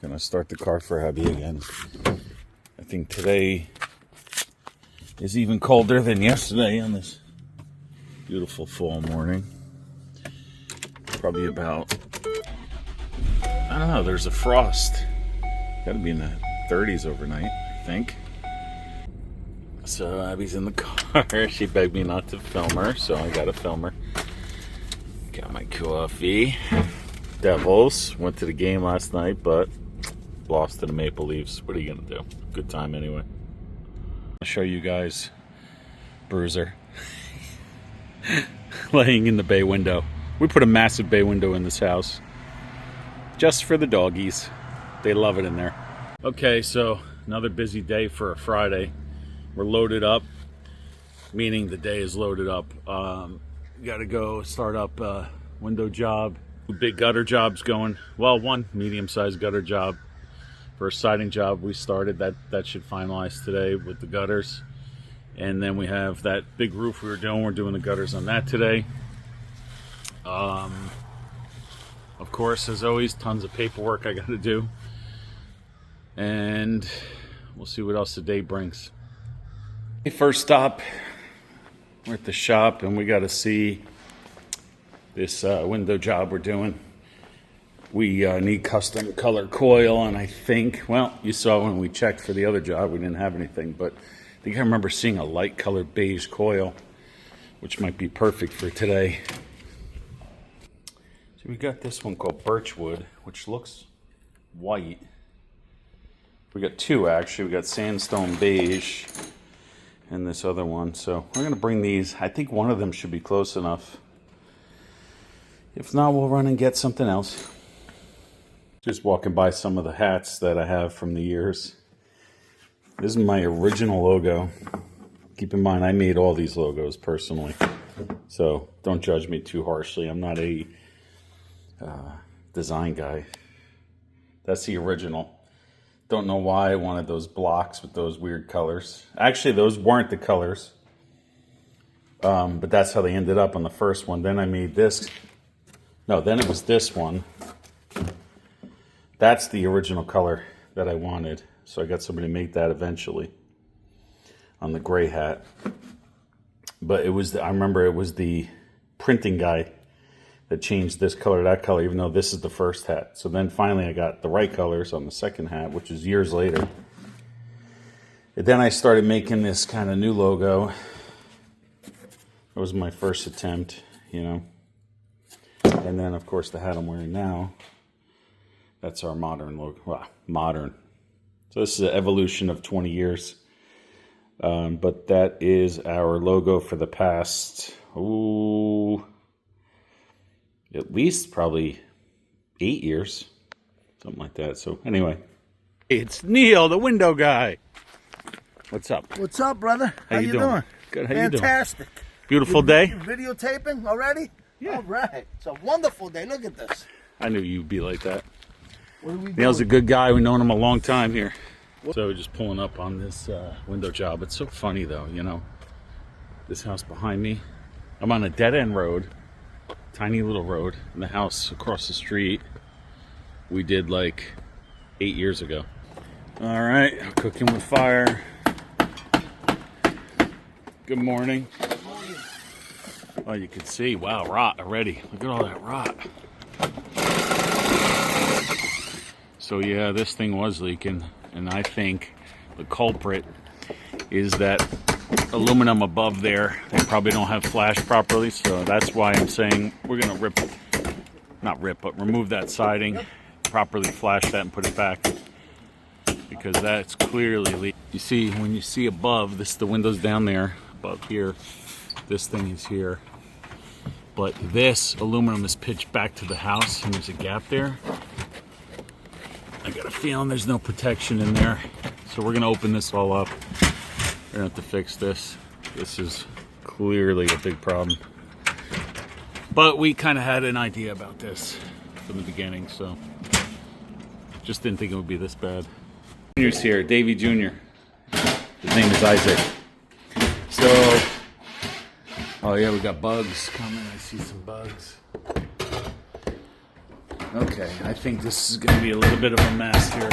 Gonna start the car for hubby again. I think today is even colder than yesterday on this beautiful fall morning. Probably about, I don't know, there's a frost. Gotta be in the 30s overnight, I think. So Abby's in the car. She begged me not to film her, so I got to film her. Got my coffee. Devils. Went to the game last night, but lost to the Maple Leafs. What are you going to do? Good time anyway. I'll show you guys Bruiser laying in the bay window. We put a massive bay window in this house just for the doggies. They love it in there. Okay, so another busy day for a Friday. We're loaded up, meaning the day is loaded up. Got to go start up a window job. Big gutter jobs going. Well, one medium-sized gutter job. For a siding job we started. That should finalize today with the gutters. And then we have that big roof we were doing. We're doing the gutters on that today. Of course, as always, tons of paperwork I got to do. And we'll see what else the day brings. First stop, we're at the shop and we got to see this window job we're doing. We need custom color coil, and I think, well, you saw when we checked for the other job we didn't have anything, but I think I remember seeing a light colored beige coil, which might be perfect for today. So we got this one called Birchwood, which looks white. We got two actually. We got sandstone beige and this other one. So we're going to bring these. I think one of them should be close enough. If not, we'll run and get something else. Just walking by some of the hats that I have from the years. This is my original logo. Keep in mind, I made all these logos personally. So don't judge me too harshly. I'm not a design guy. That's the original. Don't know why I wanted those blocks with those weird colors. Actually, those weren't the colors. But that's how they ended up on the first one. Then I made this. No, then it was this one. That's the original color that I wanted. So I got somebody to make that eventually on the gray hat. But it was, I remember it was the printing guy that changed this color to that color, even though this is the first hat. So then finally I got the right colors on the second hat, which was years later. And then I started making this kind of new logo. That was my first attempt, you know. And then, of course, the hat I'm wearing now, that's our modern logo. Well, modern. So this is an evolution of 20 years. But that is our logo for the past, at least probably 8 years, something like that. So anyway, it's Neil, the window guy. What's up? What's up, brother? How you doing? Good. How you doing? Fantastic. Beautiful day. You videotaping already? Yeah. All right. It's a wonderful day. Look at this. I knew you'd be like that. What are we Neil's doing? a good guy. We've known him a long time here. So just pulling up on this window job. It's so funny though, you know. This house behind me. I'm on a dead end road. Tiny little road, and the house across the street we did like 8 years ago. All right, cooking with fire. Good morning. Oh, you can see, wow, rot already. Look at all that rot. So yeah, this thing was leaking, and I think the culprit is that aluminum above there. They probably don't have flashed properly, so that's why I'm saying we're gonna remove that siding, properly flash that and put it back, because that's clearly leaking. You see, when you see above, this, the window's down there, above here, this thing is here, but this aluminum is pitched back to the house, and there's a gap there. I got a feeling there's no protection in there, so we're gonna open this all up. We're gonna have to fix this. This is clearly a big problem. But we kind of had an idea about this from the beginning, so just didn't think it would be this bad. Junior's here, Davey Jr. His name is Isaac. So, oh yeah, we got bugs coming. I see some bugs. Okay, I think this is going to be a little bit of a mess here.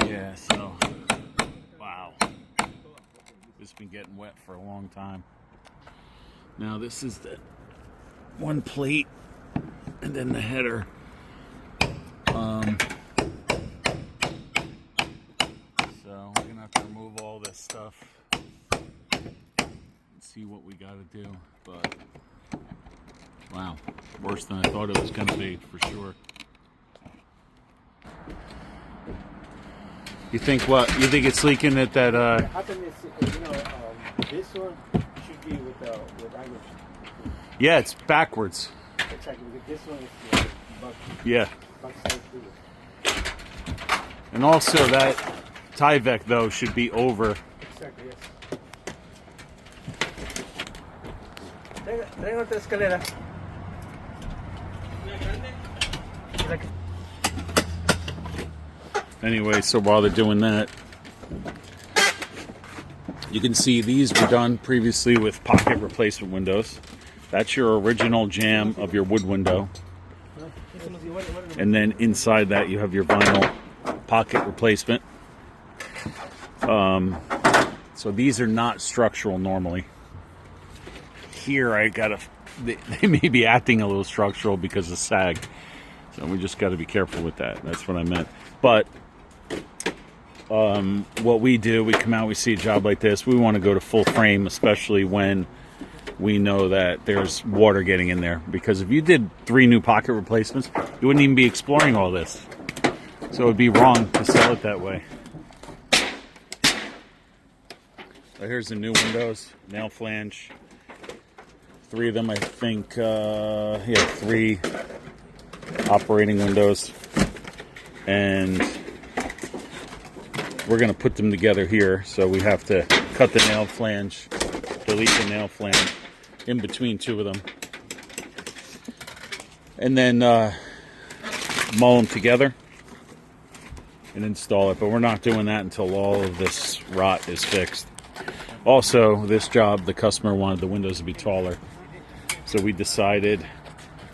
Yeah, so, wow. It's been getting wet for a long time. Now this is the one plate and then the header. So we're gonna have to remove all this stuff and see what we gotta do. But wow, worse than I thought it was gonna be for sure. You think what? You think it's leaking at that? What happened is, this one should be with Irish. Yeah, it's backwards. Exactly. This one is back, Yeah. backside to it. And also that Tyvek though should be over. Exactly, yes. Traigan otra escalera. Anyway, so while they're doing that, you can see these were done previously with pocket replacement windows. That's your original jamb of your wood window. And then inside that you have your vinyl pocket replacement. So these are not structural normally. Here they may be acting a little structural because of sag. So we just got to be careful with that. That's what I meant. But what we do, we come out, we see a job like this, we want to go to full frame, especially when we know that there's water getting in there. Because if you did 3 new pocket replacements, you wouldn't even be exploring all this. So it would be wrong to sell it that way. So here's the new windows, nail flange. 3 of them, I think, 3 operating windows. And we're going to put them together here. So we have to cut the nail flange, delete the nail flange in between 2 of them. And then mull them together and install it. But we're not doing that until all of this rot is fixed. Also, this job, the customer wanted the windows to be taller. So we decided,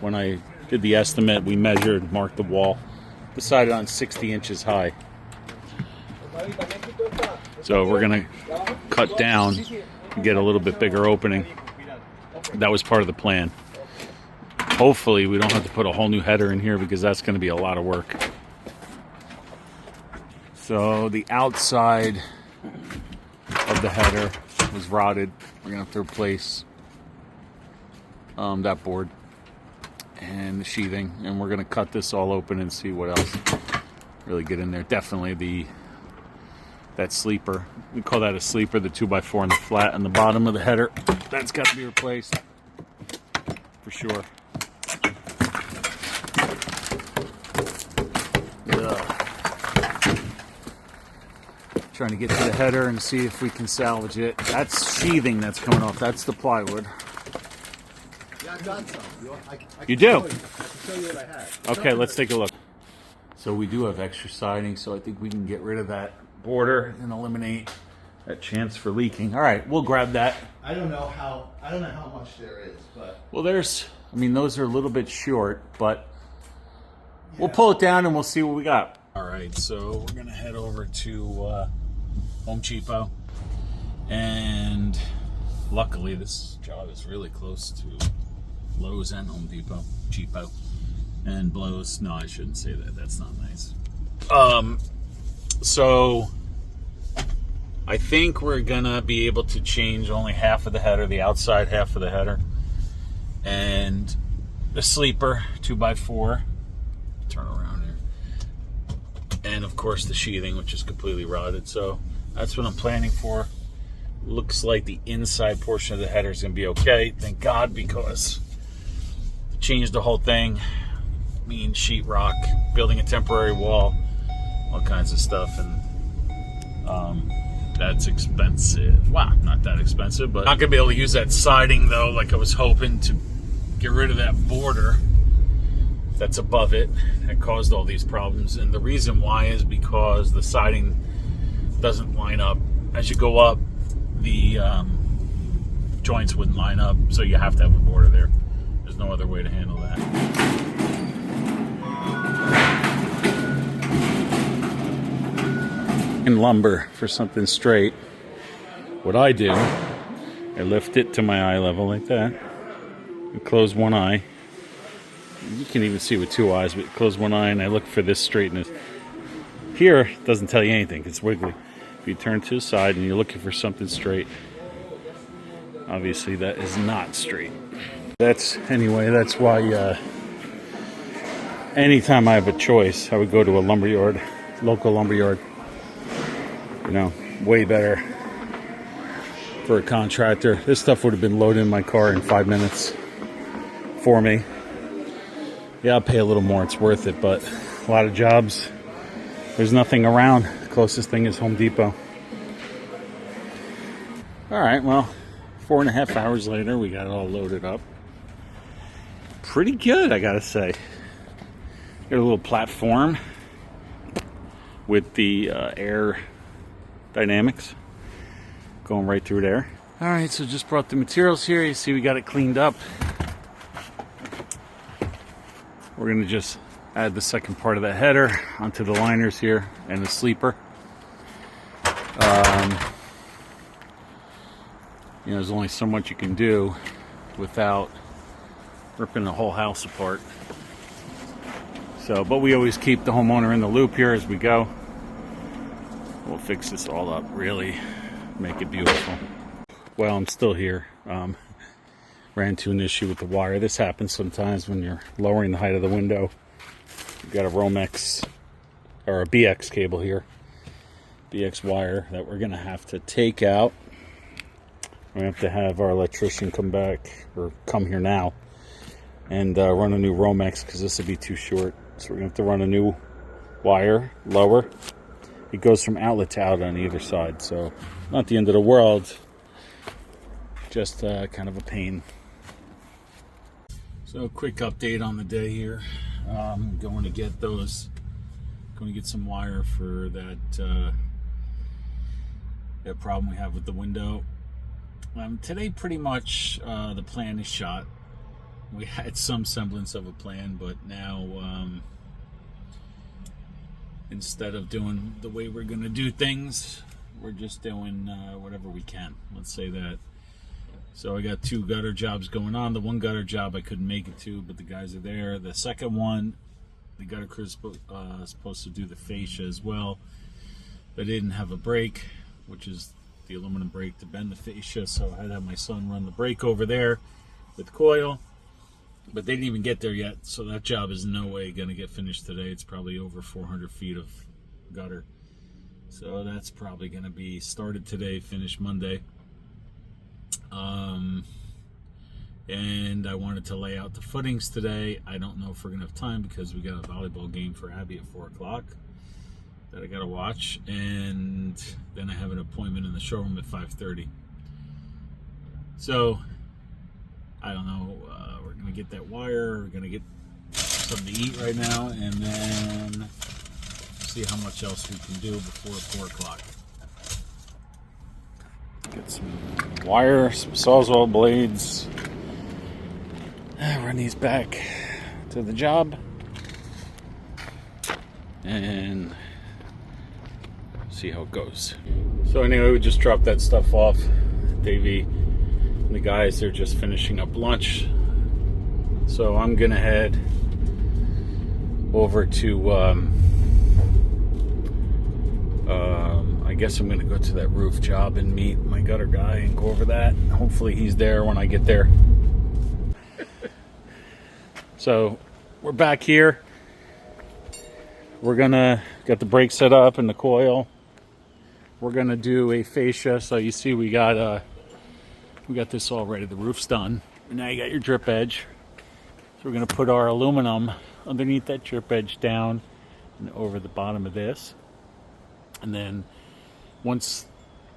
when I did the estimate, we measured, marked the wall, decided on 60 inches high. So we're going to cut down and get a little bit bigger opening. That was part of the plan. Hopefully we don't have to put a whole new header in here because that's going to be a lot of work. So the outside of the header was rotted. We're going to have to replace that board and the sheathing, and we're going to cut this all open and see what else really get in there. Definitely that sleeper, we call that a sleeper, the 2x4 and the flat on the bottom of the header, that's got to be replaced for sure. Trying to get to the header and see if we can salvage it. That's sheathing that's coming off. That's the plywood. Yeah, I've got some. You do? I can show you what I had. Okay, let's take a look. So we do have extra siding, so I think we can get rid of that border and eliminate that chance for leaking. All right, we'll grab that. I don't know how much there is, but Well, those are a little bit short, but we'll pull it down and we'll see what we got. All right, so we're gonna head over to Home Depot, and luckily this job is really close to Lowe's and Home Depot, cheapo, and blows. No, I shouldn't say that. That's not nice. So I think we're gonna be able to change only half of the header, the outside half of the header, and the sleeper 2x4. Turn around here, and of course the sheathing, which is completely rotted. So that's what I'm planning for. Looks like the inside portion of the header is gonna be okay. Thank God, because changed the whole thing. Mean sheetrock, building a temporary wall, all kinds of stuff, and that's expensive. Wow, not that expensive, but not gonna be able to use that siding though, like I was hoping, to get rid of that border that's above it that caused all these problems. And the reason why is because the siding doesn't line up. As you go up, the joints wouldn't line up, so you have to have a border there. There's no other way to handle that. In lumber for something straight, what I do, I lift it to my eye level like that, and close one eye. You can even see with two eyes, but close one eye and I look for this straightness. Here, it doesn't tell you anything, it's wiggly. If you turn to the side and you're looking for something straight, obviously that is not straight. That's why anytime I have a choice, I would go to a lumberyard, local lumberyard. You know, way better for a contractor. This stuff would have been loaded in my car in 5 minutes for me. Yeah, I'll pay a little more, it's worth it, but a lot of jobs, there's nothing around. The closest thing is Home Depot. Alright, well, 4.5 hours later, we got it all loaded up. Pretty good, I gotta say. Got a little platform with the air dynamics going right through there. Alright, so just brought the materials here. You see we got it cleaned up. We're going to just add the second part of the header onto the liners here and the sleeper. You know, there's only so much you can do without ripping the whole house apart. So, but we always keep the homeowner in the loop here as we go. We'll fix this all up, really make it beautiful. Well, I'm still here. Ran into an issue with the wire. This happens sometimes when you're lowering the height of the window. You've got a Romex or a BX cable here, BX wire that we're gonna have to take out. We have to have our electrician come back or come here now and run a new Romex because this will be too short. So we're gonna have to run a new wire lower. It goes from outlet to outlet on either side, so not the end of the world, just kind of a pain. So quick update on the day here. Going to get some wire for that problem we have with the window. Today pretty much the plan is shot. We had some semblance of a plan, but now instead of doing the way we're going to do things, we're just doing whatever we can. Let's say that. So I got 2 gutter jobs going on. The one gutter job I couldn't make it to, but the guys are there. The second one, the gutter crew is supposed to do the fascia as well. They didn't have a brake, which is the aluminum brake to bend the fascia, so I had to have my son run the brake over there with coil. But they didn't even get there yet, so that job is no way going to get finished today. It's probably over 400 feet of gutter. So that's probably going to be started today, finished Monday. And I wanted to lay out the footings today. I don't know if we're going to have time because we got a volleyball game for Abby at 4 o'clock that I got to watch. And then I have an appointment in the showroom at 5:30. So, I don't know. We're going to get that wire. We're going to get something to eat right now. And then see how much else we can do before 4 o'clock. Get some wire, some Sawzall blades. Run these back to the job. And see how it goes. So anyway, we just dropped that stuff off. Davey and the guys, they're just finishing up lunch. So I'm gonna head over to I guess I'm gonna go to that roof job and meet my gutter guy and go over that. Hopefully he's there when I get there. So we're back here. We're gonna get the brake set up and the coil. We're gonna do a fascia. So you see we got this all ready. The roof's done. And now you got your drip edge. So we're gonna put our aluminum underneath that drip edge down and over the bottom of this. And then once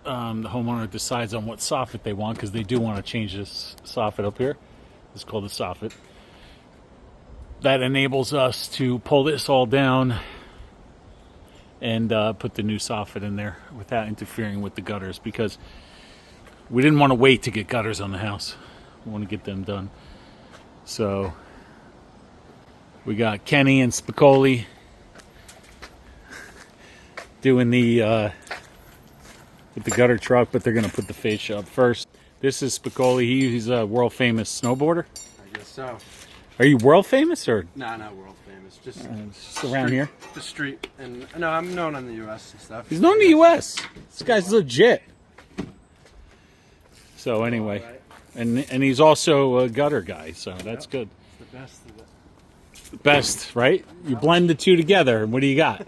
the homeowner decides on what soffit they want, because they do want to change this soffit up here. It's called the soffit. That enables us to pull this all down and put the new soffit in there without interfering with the gutters, because we didn't want to wait to get gutters on the house. We want to get them done. So we got Kenny and Spicoli doing the with the gutter truck, but they're gonna put the fascia up first. This is Spicoli. He's a world famous snowboarder. I guess so. Are you world famous or Nah, not world famous. Just around street, here? The street. And no, I'm known in the U.S. and stuff. He's known in the U.S. This guy's legit. So anyway, and he's also a gutter guy, so that's good. It's the best of it. The best, right? You blend the two together, and what do you got? A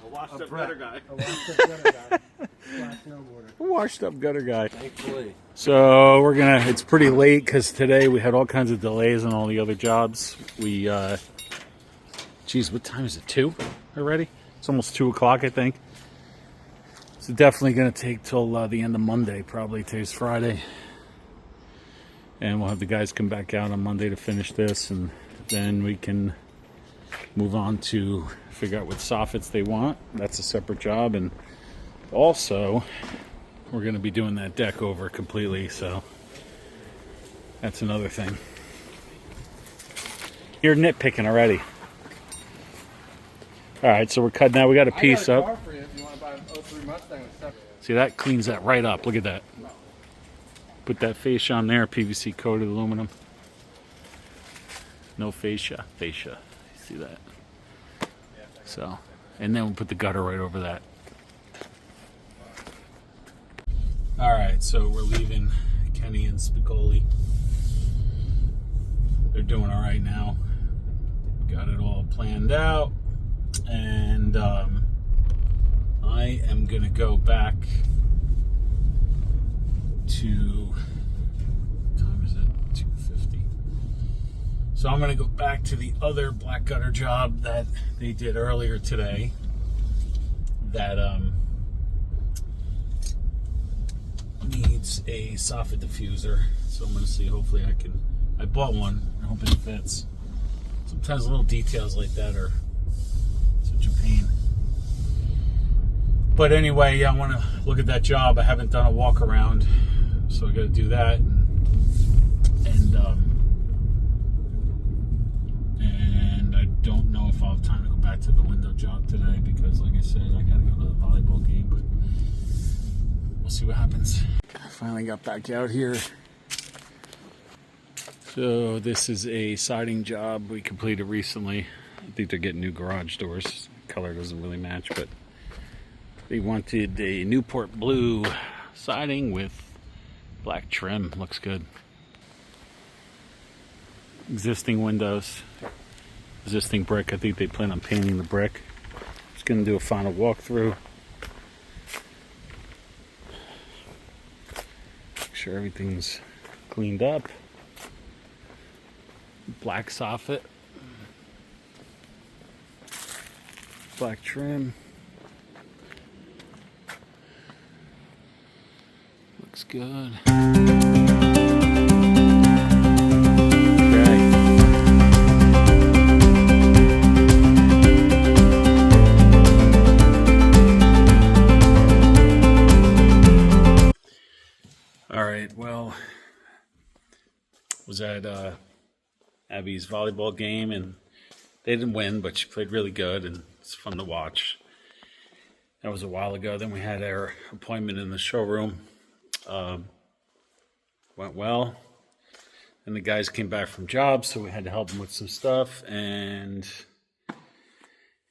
washed up gutter guy. A washed up gutter guy. Flat snowboarder. A washed up gutter guy. Thankfully. So we're gonna. It's pretty late because today we had all kinds of delays on all the other jobs. We, geez, what time is it? 2 already? It's almost 2 o'clock, I think. It's definitely gonna take till the end of Monday. Probably today's Friday, and we'll have the guys come back out on Monday to finish this, and then we can move on to figure out what soffits they want. That's a separate job, and also we're going to be doing that deck over completely, so that's another thing. You're nitpicking already. All right, so we're cutting out. We got a piece I got a up. car for you if you want to buy an 03 Mustang with stuff. See, that cleans that right up. Look at that. Put that fascia on there, PVC coated aluminum. No fascia. Fascia. See that? So, and then we'll put the gutter right over that. All right, so we're leaving Kenny and Spicoli. They're doing all right now. Got it all planned out, and I am gonna go back to. What time is it? 2:50. So I'm gonna go back to the other black gutter job that they did earlier today. That needs a soffit diffuser, so I'm going to see. Hopefully I bought one. I hope it fits. Sometimes little details like that are such a pain. But anyway, yeah, I want to look at that job. I haven't done a walk around, so I got to do that. And I don't know if I'll have time to go back to the window job today because, like I said, I got to go to the volleyball game. But we'll see what happens. I finally got back out here. So this is a siding job we completed recently. I think they're getting new garage doors. Color doesn't really match, but they wanted a Newport blue siding with black trim. Looks good. Existing windows. Existing brick. I think they plan on painting the brick. Just gonna do a final walkthrough. Make sure everything's cleaned up. Black soffit. Black trim. Looks good. Okay. All right, well, was at Abby's volleyball game, and they didn't win, but she played really good, and it's fun to watch. That was a while ago. Then we had our appointment in the showroom. Went well. And the guys came back from jobs, so we had to help them with some stuff, and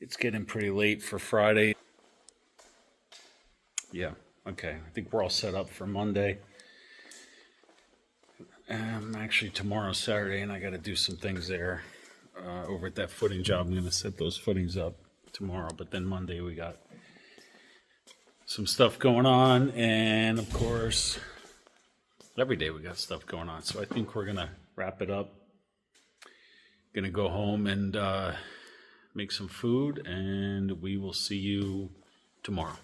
it's getting pretty late for Friday. Yeah, okay. I think we're all set up for Monday. Actually, tomorrow's Saturday, and I got to do some things there over at that footing job. I'm going to set those footings up tomorrow, but then Monday we got some stuff going on, and of course, every day we got stuff going on. So I think we're going to wrap it up. Going to go home and make some food, and we will see you tomorrow.